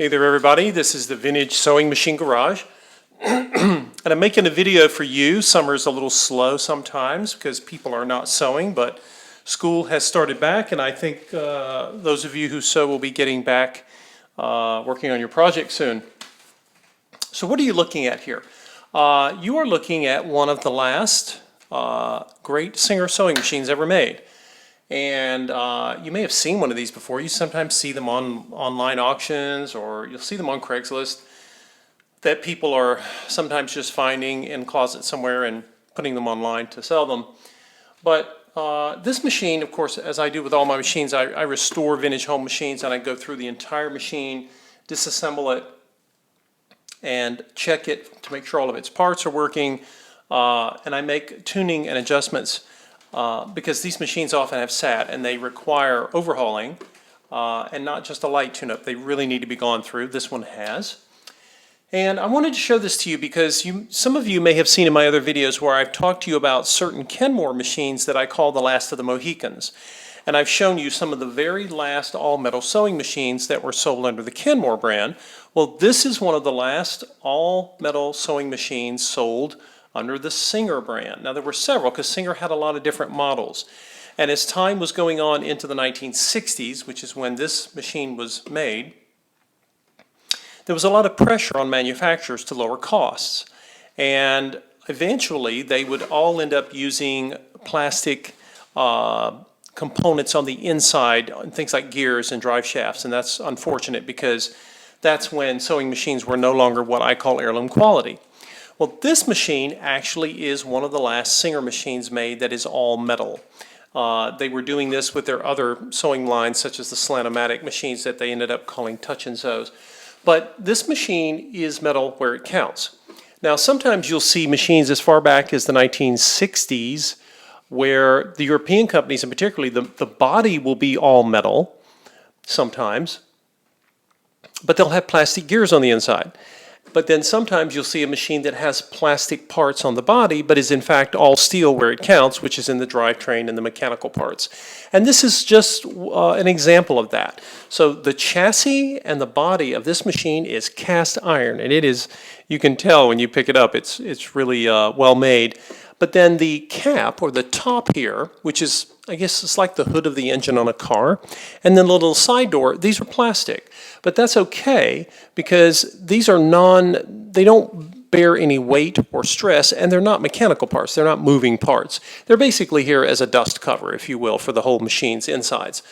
Hey there everybody, this is the Vintage Sewing Machine Garage and I'm making a video for you. Summer's a little slow sometimes because people are not sewing, but school has started back and I think those of you who sew will be getting back working on your project soon. So what are you looking at here? You are looking at one of the last great Singer sewing machines ever made. And you may have seen one of these before. You sometimes see them on online auctions, or you'll see them on Craigslist that people are sometimes just finding in closets somewhere and putting them online to sell them. But this machine, of course, as I do with all my machines, I restore vintage home machines and I go through the entire machine, disassemble it, and check it to make sure all of its parts are working. And I make tuning and adjustments because these machines often have sat and they require overhauling and not just a light tune-up. They really need to be gone through. This one has. And I wanted to show this to you because some of you may have seen in my other videos where I've talked to you about certain Kenmore machines that I call the last of the Mohicans. And I've shown you some of the very last all-metal sewing machines that were sold under the Kenmore brand. Well, this is one of the last all-metal sewing machines sold under the Singer brand. Now there were several because Singer had a lot of different models. And as time was going on into the 1960s, which is when this machine was made, there was a lot of pressure on manufacturers to lower costs. And eventually they would all end up using plastic components on the inside, things like gears and drive shafts. And that's unfortunate because that's when sewing machines were no longer what I call heirloom quality. Well, this machine actually is one of the last Singer machines made that is all metal. They were doing this with their other sewing lines, such as the Slant-O-Matic machines that they ended up calling Touch and Sews. But this machine is metal where it counts. Now, sometimes you'll see machines as far back as the 1960s where the European companies, and particularly the body will be all metal sometimes, but they'll have plastic gears on the inside. But then sometimes you'll see a machine that has plastic parts on the body, but is in fact all steel where it counts, which is in the drivetrain and the mechanical parts. And this is just an example of that. So the chassis and the body of this machine is cast iron, and it is, you can tell when you pick it up, it's really well made. But then the cap, or the top here, which is, I guess it's like the hood of the engine on a car, and then the little side door, these are plastic. But that's okay because these are they don't bear any weight or stress, and they're not mechanical parts. They're not moving parts. They're basically here as a dust cover, if you will, for the whole machine's insides.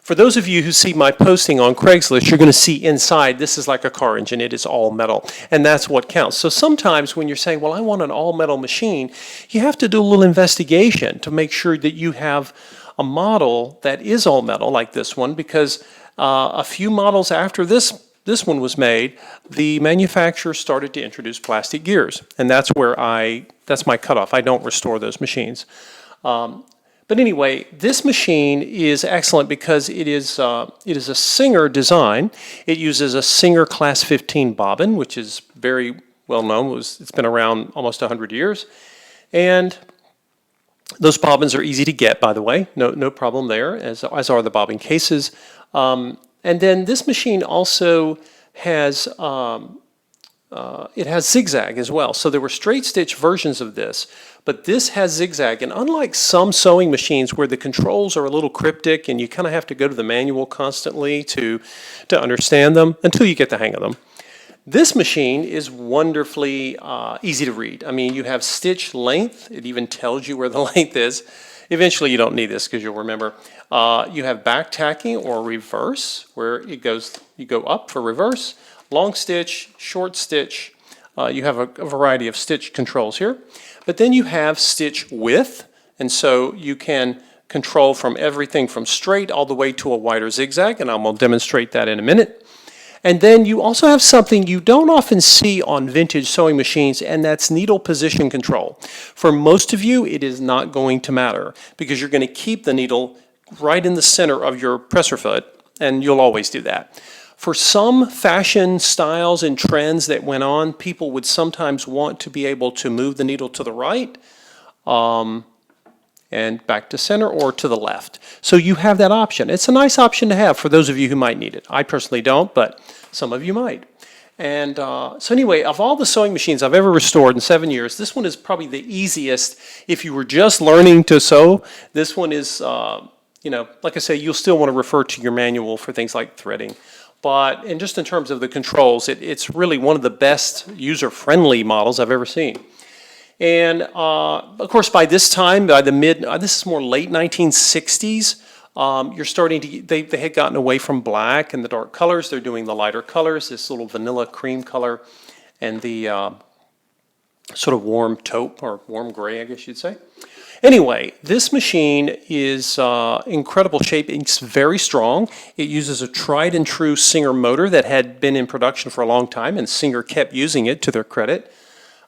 For those of you who see my posting on Craigslist, you're going to see inside, this is like a car engine. It is all metal, and that's what counts. So sometimes when you're saying, well, I want an all-metal machine, you have to do a little investigation to make sure that you have a model that is all metal, like this one, because a few models after this one was made, the manufacturer started to introduce plastic gears, and that's where that's my cutoff. I don't restore those machines. But anyway, this machine is excellent because it is a Singer design. It uses a Singer Class 15 bobbin, which is very well known. It's been around almost 100 years. And those bobbins are easy to get, by the way. No problem there, as are the bobbin cases. And then this machine also has it has zigzag as well. So there were straight stitch versions of this, but this has zigzag. And unlike some sewing machines where the controls are a little cryptic and you kind of have to go to the manual constantly to understand them until you get the hang of them, this machine is wonderfully easy to read. I mean, you have stitch length. It even tells you where the length is. Eventually you don't need this because you'll remember. You have back tacking or reverse where you go up for reverse. Long stitch, short stitch, you have a variety of stitch controls here. But then you have stitch width, and so you can control from everything from straight all the way to a wider zigzag, and I'm going to demonstrate that in a minute. And then you also have something you don't often see on vintage sewing machines, and that's needle position control. For most of you, it is not going to matter because you're going to keep the needle right in the center of your presser foot, and you'll always do that. For some fashion styles and trends that went on, people would sometimes want to be able to move the needle to the right and back to center or to the left. So you have that option. It's a nice option to have for those of you who might need it. I personally don't, but Some of you might. And so anyway, of all the sewing machines I've ever restored in 7 years, this one is probably the easiest. If you were just learning to sew, this one is, like I say, you'll still want to refer to your manual for things like threading. But just in terms of the controls, it's really one of the best user-friendly models I've ever seen. And of course, by this time, by the this is more late 1960s, you're starting to, they had gotten away from black and the dark colors. They're doing the lighter colors, this little vanilla cream color and the sort of warm taupe or warm gray, I guess you'd say. Anyway, this machine is incredible shape. It's very strong. It uses a tried and true Singer motor that had been in production for a long time, and Singer kept using it to their credit.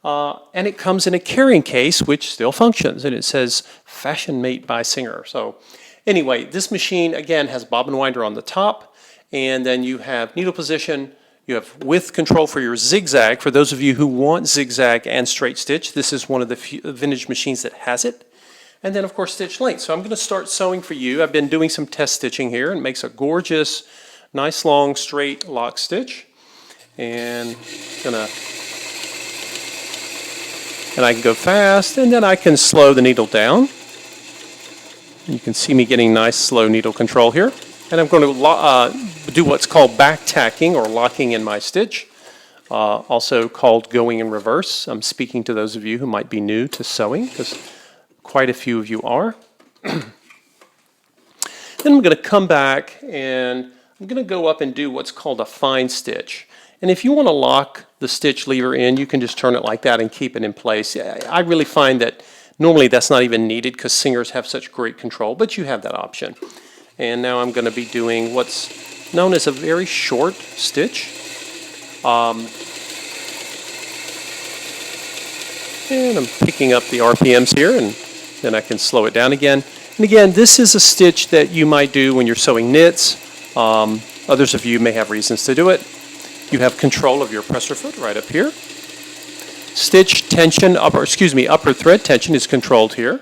And it comes in a carrying case, which still functions, and it says Fashion Mate by Singer. So anyway, this machine, again, has bobbin winder on the top, and then you have needle position. You have width control for your zigzag. For those of you who want zigzag and straight stitch, this is one of the vintage machines that has it. And then, of course, stitch length. So I'm going to start sewing for you. I've been doing some test stitching here, and it makes a gorgeous, nice, long, straight lock stitch. And I can go fast, and then I can slow the needle down. You can see me getting nice, slow needle control here. And I'm going to do what's called back tacking or locking in my stitch, also called going in reverse. I'm speaking to those of you who might be new to sewing, because quite a few of you are. Then I'm going to come back and I'm going to go up and do what's called a fine stitch. And if you want to lock the stitch lever in, you can just turn it like that and keep it in place. I really find that normally that's not even needed because Singers have such great control, but you have that option. And now I'm going to be doing what's known as a very short stitch. And I'm picking up the RPMs here, and then I can slow it down again. And again, this is a stitch that you might do when you're sewing knits. Others of you may have reasons to do it. You have control of your presser foot right up here. Stitch tension, upper thread tension is controlled here.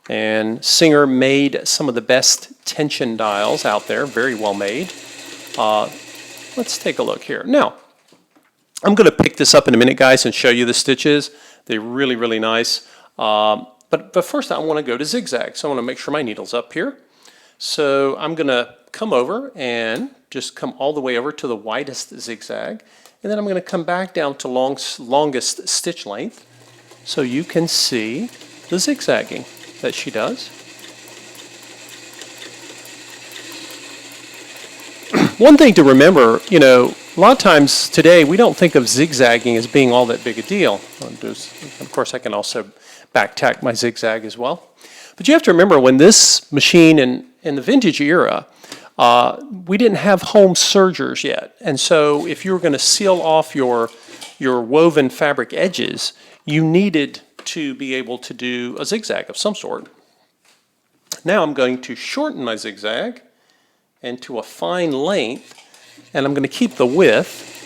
And Singer made some of the best tension dials out there, very well made. Let's take a look here. Now, I'm going to pick this up in a minute, guys, and show you the stitches. They're really, really nice. But first I want to go to zigzag. So I want to make sure my needle's up here. So I'm going to come over and just come all the way over to the widest zigzag. And then I'm going to come back down to longest stitch length so you can see the zigzagging that she does. One thing to remember, a lot of times today we don't think of zigzagging as being all that big a deal. Of course, I can also back tack my zigzag as well. But you have to remember, when this machine in the vintage era, we didn't have home sergers yet. And so if you were going to seal off your woven fabric edges, you needed to be able to do a zigzag of some sort. Now I'm going to shorten my zigzag and to a fine length, and I'm going to keep the width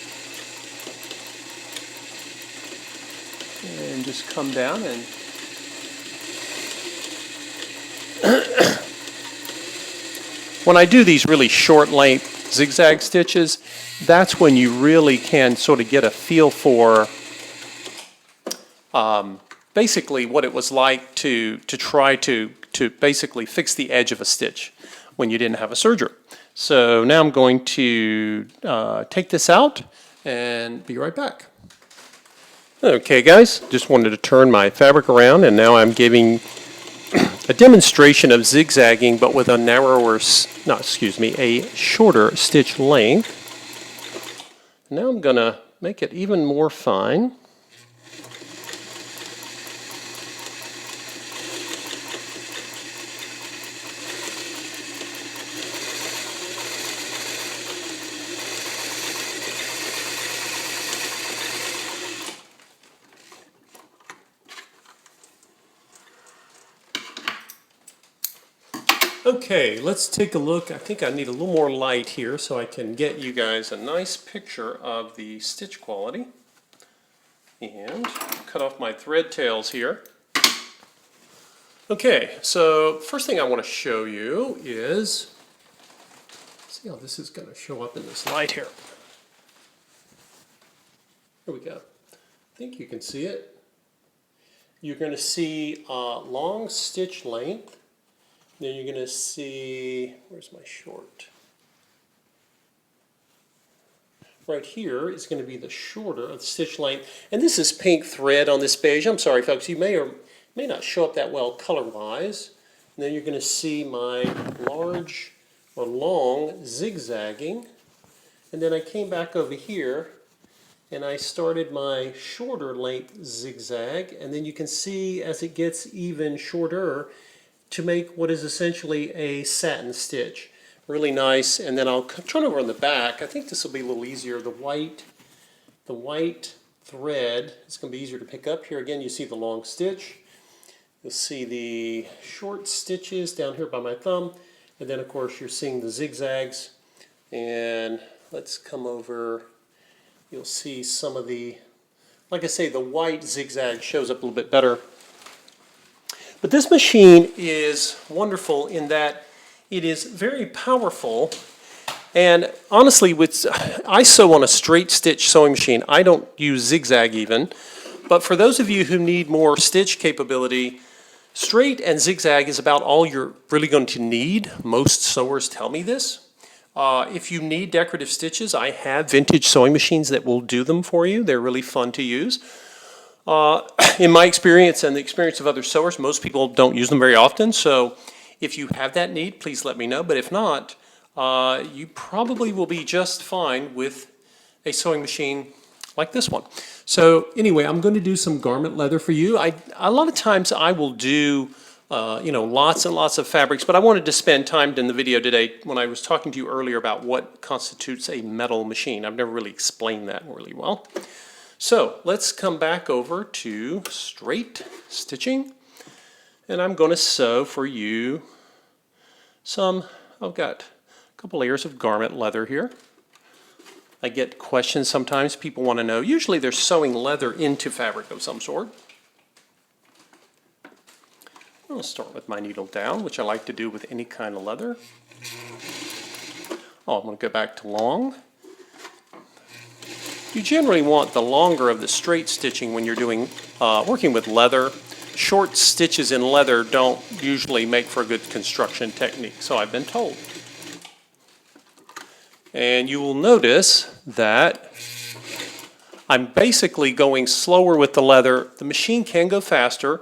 and just come down and when I do these really short length zigzag stitches, that's when you really can sort of get a feel for basically what it was like to try to basically fix the edge of a stitch when you didn't have a serger. So now I'm going to take this out and be right back. Okay, guys, just wanted to turn my fabric around, and now I'm giving a demonstration of zigzagging, but with a shorter stitch length. Now I'm going to make it even more fine. Okay, let's take a look. I think I need a little more light here so I can get you guys a nice picture of the stitch quality. And cut off my thread tails here. Okay, so first thing I want to show you is, see how this is going to show up in this light here. Here we go. I think you can see it. You're going to see long stitch length. Then you're going to see, where's my short? Right here is going to be the shorter of the stitch length. And this is pink thread on this beige. I'm sorry, folks, you may or may not show up that well color-wise. And then you're going to see my large or long zigzagging. And then I came back over here and I started my shorter length zigzag. And then you can see as it gets even shorter to make what is essentially a satin stitch. Really nice. And then I'll turn over on the back. I think this will be a little easier. The white thread is going to be easier to pick up. Here again you see the long stitch. You'll see the short stitches down here by my thumb. And then of course you're seeing the zigzags. And let's come over. You'll see some of the, like I say, the white zigzag shows up a little bit better. But this machine is wonderful in that it is very powerful, and honestly, I sew on a straight stitch sewing machine. I don't use zigzag even, but for those of you who need more stitch capability, straight and zigzag is about all you're really going to need. Most sewers tell me this. If you need decorative stitches, I have vintage sewing machines that will do them for you. They're really fun to use. In my experience and the experience of other sewers, most people don't use them very often, so if you have that need, please let me know. But if not, you probably will be just fine with a sewing machine like this one. So anyway, I'm going to do some garment leather for you. A lot of times I will do lots and lots of fabrics, but I wanted to spend time in the video today when I was talking to you earlier about what constitutes a metal machine. I've never really explained that really well. So let's come back over to straight stitching, and I'm going to sew for you I've got a couple layers of garment leather here. I get questions sometimes, people want to know, usually they're sewing leather into fabric of some sort. I'll start with my needle down, which I like to do with any kind of leather. I'm going to go back to long. You generally want the longer of the straight stitching when you're doing working with leather. Short stitches in leather don't usually make for a good construction technique, so I've been told. And you will notice that I'm basically going slower with the leather. The machine can go faster,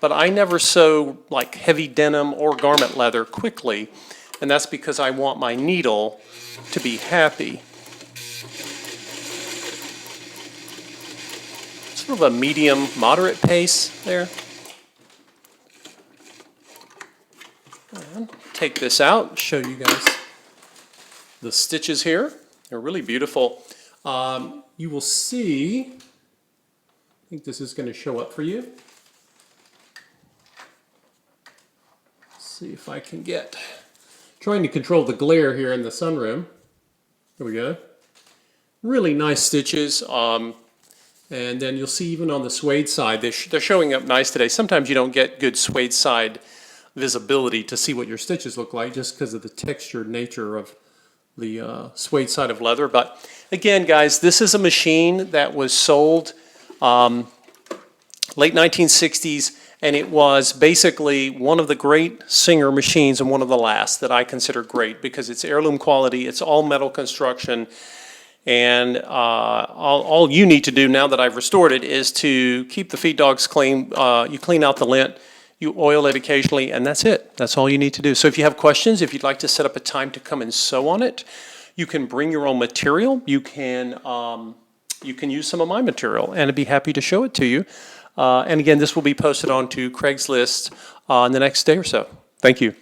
but I never sew like heavy denim or garment leather quickly, and that's because I want my needle to be happy. Sort of a medium, moderate pace there. And take this out, show you guys the stitches here. They're really beautiful. You will see, I think this is going to show up for you. Let's see if I can get, trying to control the glare here in the sunroom. Here we go. Really nice stitches. And then you'll see even on the suede side, they're showing up nice today. Sometimes you don't get good suede side visibility to see what your stitches look like just because of the textured nature of the suede side of leather. But again, guys, this is a machine that was sold late 1960s, and it was basically one of the great Singer machines and one of the last that I consider great because it's heirloom quality, it's all metal construction. And all you need to do now that I've restored it is to keep the feed dogs clean. You clean out the lint, you oil it occasionally, and that's it. That's all you need to do. So if you have questions, if you'd like to set up a time to come and sew on it, you can bring your own material. You can use some of my material, and I'd be happy to show it to you. And again, this will be posted onto Craigslist in the next day or so. Thank you.